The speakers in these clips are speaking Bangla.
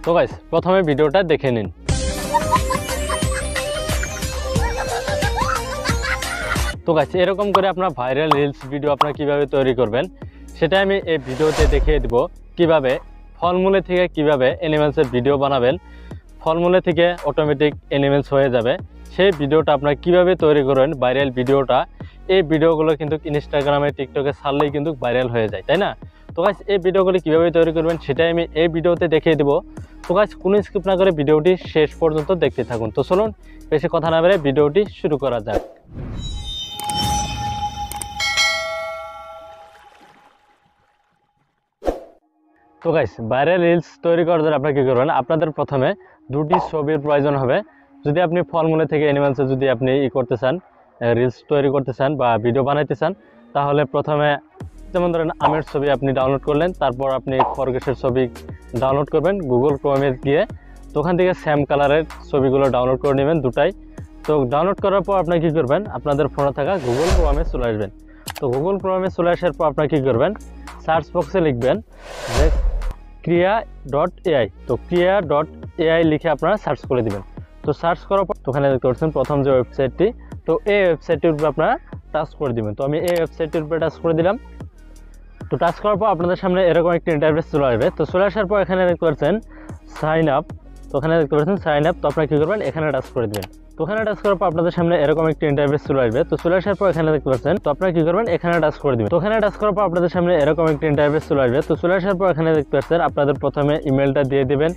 তো গাইস প্রথমে ভিডিওটা দেখে নিন। তো গাইস এরকম করে আপনার ভাইরাল রিলস ভিডিও আপনারা কিভাবে তৈরি করবেন সেটা আমি এই ভিডিওতে দেখিয়ে দেব। কিভাবে ফলমূলে থেকে কিভাবে অ্যানিমেলসের ভিডিও বানাবেন, ফলমূলে থেকে অটোমেটিক অ্যানিমেলস হয়ে যাবে, সেই ভিডিওটা আপনারা কিভাবে তৈরি করবেন ভাইরাল ভিডিওটা। এই ভিডিওগুলো কিন্তু ইনস্টাগ্রামে টিকটকে ছাড়লেই কিন্তু ভাইরাল হয়ে যায়, তাই না? তো গাইস এই ভিডিওগুলি কিভাবে তৈরি করবেন সেটাই আমি এই ভিডিওতে দেখিয়ে দেব। তো গাইস কোনো স্কিপ না করে ভিডিওটি শেষ পর্যন্ত দেখতে থাকুন। তো চলুন বেশি কথা না বলে ভিডিওটি শুরু করা যাক। তো গাইস ভাইরাল রিলস তৈরি করার জন্য আপনারা কী করবেন, আপনাদের প্রথমে দুটি ছবির প্রয়োজন হবে। যদি আপনি ফলমূলে থেকে অ্যানিমেলসে যদি আপনি করতে চান, রিলস তৈরি করতে চান বা ভিডিও বানাইতে চান, তাহলে প্রথমে যেমন ধরেন আমের ছবি আপনি ডাউনলোড করলেন, তারপর আপনি খরগোশের ছবি ডাউনলোড করবেন গুগল ক্রোমে গিয়ে। তো ওখান থেকে সেম কালারের ছবিগুলো ডাউনলোড করে নেবেন দুটাই। তো ডাউনলোড করার পর আপনার কী করবেন, আপনাদের ফোনে থাকা গুগল ক্রোমে চলে আসবেন। তো গুগল ক্রোমে চলে আসার পর আপনার কী করবেন, সার্চ বক্সে লিখবেন যে ক্রিয়া.ai। তো ক্রিয়া.ai লিখে আপনারা সার্চ করে দিবেন। তো সার্চ করার পর ওখানে দেখতে পাচ্ছেন প্রথম যে ওয়েবসাইটটি, তো এই ওয়েবসাইটটির উপরে আপনারা টাচ করে দিবেন। তো আমি এই ওয়েবসাইটটির উপরে টাচ করে দিলাম। তো টাচ করার পর আপনাদের সামনে এরকম একটি ইন্টারফেস চলে আসবে। তো চলে আসার পর এখানে দেখতে পাচ্ছেন সাইন আপ। তো ওখানে দেখতে পাচ্ছেন সাইন আপ। তো আপনারা কী করবেন, এখানে টাচ করে দেবেন। তো ওখানে টাচ করার পর আপনাদের সামনে এরকম একটি ইন্টারফেস চলে আসবে। তো চলে আসার পর এখানে দেখতে পাচ্ছেন, তো আপনারা কী করবেন, এখানে টাচ করে দেবেন। তো ওখানে টাচ করার পর আপনাদের সামনে এরকম একটি ইন্টারফেস চলে আসবে। তো চলে আসার পর এখানে দেখতে পাচ্ছেন আপনাদের প্রথমে ইমেলটা দিয়ে দিবেন,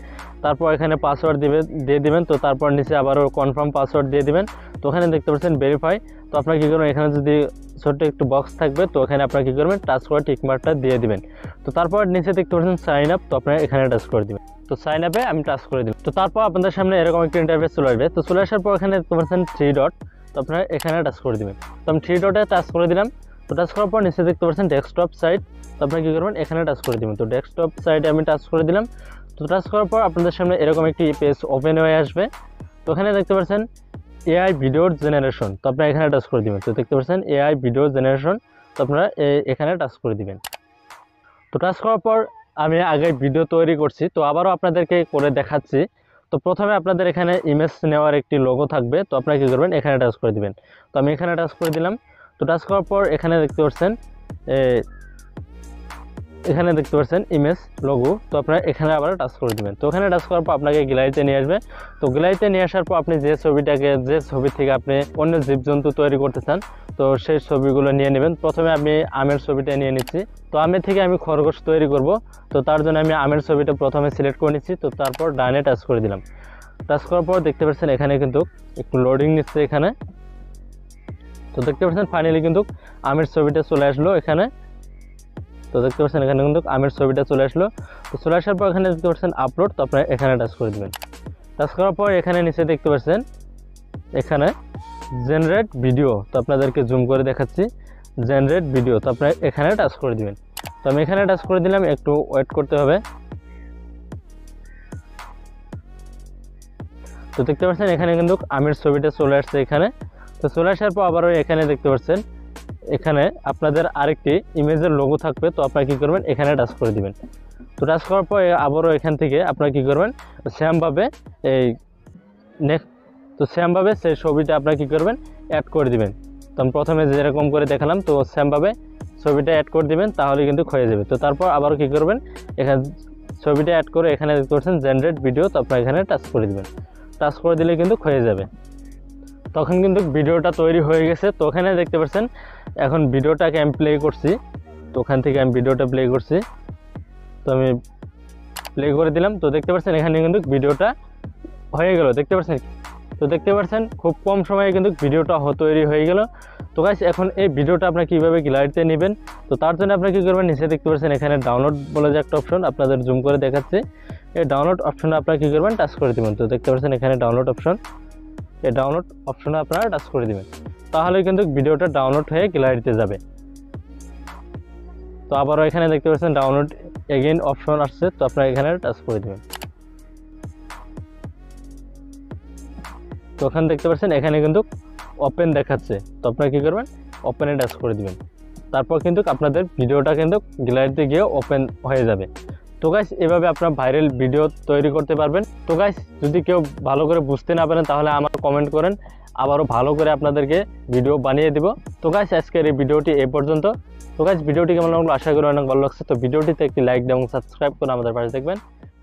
তারপর এখানে পাসওয়ার্ড দিয়ে দিবেন। তো তারপর নিচে আবারও কনফার্ম পাসওয়ার্ড দিয়ে দিবেন। তো ওখানে দেখতে পাচ্ছেন ভেরিফাই। তো আপনারা কী করবেন, এখানে যদি ছোট্ট একটু বক্স থাকবে, তো এখানে আপনারা কী করবেন, টাচ করে টিকমার্কটা দিয়ে দিবেন। তো তারপর নিচে দেখতে পাচ্ছেন সাইন আপ। তো আপনারা এখানে টাচ করে দিবেন। তো সাইন আপে আমি টাচ করে দিলাম। তো তারপর আপনাদের সামনে এরকম একটা ইন্টারফেস চলে আসবে। তো চলে আসার পর এখানে দেখতে পাচ্ছেন 3 ডট। তো আপনারা এখানে টাচ করে দিবেন। তো আমি 3 ডটে টাচ করে দিলাম। তো টাচ করার পর নিচে দেখতে পাচ্ছেন ডেস্কটপ সাইট। তো আপনারা কী করবেন, এখানে টাচ করে দিবেন। তো ডেস্কটপ সাইটে আমি টাচ করে দিলাম। তো টাচ করার পর আপনাদের সামনে এরকম একটি পেজ ওপেন হয়ে আসবে। তো এখানে দেখতে পাচ্ছেন এআই ভিডিও জেনারেশন। তো আপনারা এখানে টাচ করে দিবেন। তো দেখতে পাচ্ছেন এআই ভিডিও জেনারেশন। তো আপনারা এখানে টাচ করে দিবেন। তো টাচ করার পর আমি আগে ভিডিও তৈরি করছি, তো আবারও আপনাদেরকে করে দেখাচ্ছি। তো প্রথমে আপনাদের এখানে ইমেজ নেওয়ার একটি লোগো থাকবে। তো আপনারা কী করবেন, এখানে টাচ করে দিবেন। তো আমি এখানে টাচ করে দিলাম। তো টাচ করার পর এখানে দেখতে পাচ্ছেন ইমেজ লোগো। তো আপনারা এখানে আবার টাচ করে দিবেন। তো ওখানে টাচ করার পর আপনাকে গ্যালারিতে নিয়ে আসবে। তো গ্যালারিতে নিয়ে আসার পর আপনি যে ছবি থেকে আপনি অন্য জীবজন্তু তৈরি করতে চান, তো সেই ছবিগুলো নিয়ে নেবেন। প্রথমে আমি আমের ছবিটা নিয়ে নিচ্ছি। তো আমের থেকে আমি খরগোশ তৈরি করব। তো তার জন্য আমি আমের ছবিটা প্রথমে সিলেক্ট করে নিচ্ছি। তো তারপর ডানে টাচ করে দিলাম। টাচ করার পর দেখতে পাচ্ছেন এখানে কিন্তু একটু লোডিং নিচ্ছে এখানে। তো দেখতে পাচ্ছেন ফাইনালি কিন্তু আমের ছবিটা চলে আসলো এখানে। তো দেখতে পাচ্ছেন এখানে কিন্তু আমের ছবিটা চলে আসলো। তো চলে আসার পর এখানে দেখতে পাচ্ছেন আপলোড। তো আপনারা এখানে টাচ করে দেবেন। টাচ করার পর এখানে নিচে দেখতে পাচ্ছেন এখানে জেনারেট ভিডিও। তো আপনাদেরকে জুম করে দেখাচ্ছি, জেনারেট ভিডিও। তো আপনারা এখানে টাচ করে দিবেন। তো আমি এখানে টাচ করে দিলাম, একটু ওয়েট করতে হবে। তো দেখতে পাচ্ছেন এখানে কিন্তু আমের ছবিটা চলে আসছে এখানে। তো চলে আসার পর আবারও এখানে দেখতে পাচ্ছেন এখানে আপনাদের আরেকটি ইমেজের লোগো থাকবে। তো আপনারা কী করবেন, এখানে টাচ করে দিবেন। তো টাচ করার পর আবারও এখান থেকে আপনারা কী করবেন, সেমভাবে সেমভাবে সেই ছবিটা আপনারা কী করবেন, অ্যাড করে দিবেন। তো আমি প্রথমে যেরকম করে দেখালাম, তো সেমভাবে ছবিটা অ্যাড করে দিবেন, তাহলে কিন্তু হয়ে যাবে। তো তারপর আবারও কী করবেন, এখানে ছবিটা অ্যাড করে এখানে দেখতে পাচ্ছেন জেনারেট ভিডিও। তো আপনারা এখানে টাচ করে দিবেন। টাচ করে দিলে কিন্তু হয়ে যাবে। তখন কিন্তু ভিডিওটা তৈরি হয়ে গেছে। তো ওখানে দেখতে পাচ্ছেন এখন ভিডিওটাকে আমি প্লে করছি। তো ওখান থেকে আমি ভিডিওটা প্লে করছি। তো আমি প্লে করে দিলাম। তো দেখতে পাচ্ছেন এখানে কিন্তু ভিডিওটা হয়ে গেল, দেখতে পাচ্ছেন। তো দেখতে পাচ্ছেন খুব কম সময়ে কিন্তু ভিডিওটা তৈরি হয়ে গেল। তো গাইস এখন এই ভিডিওটা আপনারা কীভাবে গ্যালারিতে নেবেন, তো তার জন্য আপনারা কী করবেন, নিচে দেখতে পাচ্ছেন এখানে ডাউনলোড বলে যে একটা অপশন, আপনাদের জুম করে দেখাচ্ছি। এই ডাউনলোড অপশনে আপনারা কী করবেন, টাচ করে দেবেন। তো দেখতে পাচ্ছেন এখানে ডাউনলোড অপশন, এই ডাউনলোড অপশনে আপনারা টাচ করে দেবেন। তাহলে কিন্তু ভিডিওটা ডাউনলোড হয়ে গ্যালারিতে যাবে। তো আবারও এখানে দেখতে পাচ্ছেন ডাউনলোড এগেইন অপশন আসছে। তো আপনারা এখানে টাচ করে দেবেন। তো ওখানে দেখতে পাচ্ছেন এখানে কিন্তু ওপেন দেখাচ্ছে। তো আপনারা কী করবেন, ওপেনে টাচ করে দিবেন। তারপর কিন্তু আপনাদের ভিডিওটা কিন্তু গ্যালারিতে গিয়ে ওপেন হয়ে যাবে। তো গাইস এভাবে আপনারা ভাইরাল ভিডিও তৈরি করতে পারবেন। তো গাইস যদি কেউ ভালো করে বুঝতে না পারেন তাহলে আমার কমেন্ট করেন, আবারও ভালো করে আপনাদেরকে ভিডিও বানিয়ে দিব। তো গাইস আজকের এই ভিডিওটি এই পর্যন্ত। তো গাইস ভিডিওটি কেমন লাগলো আশা করি অনেক ভালো লাগছে। তো ভিডিওটিতে একটি লাইক এবং সাবস্ক্রাইব করে আমাদের পাশে দেখবেন।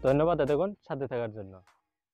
ধন্যবাদ এতক্ষণ সাথে থাকার জন্য।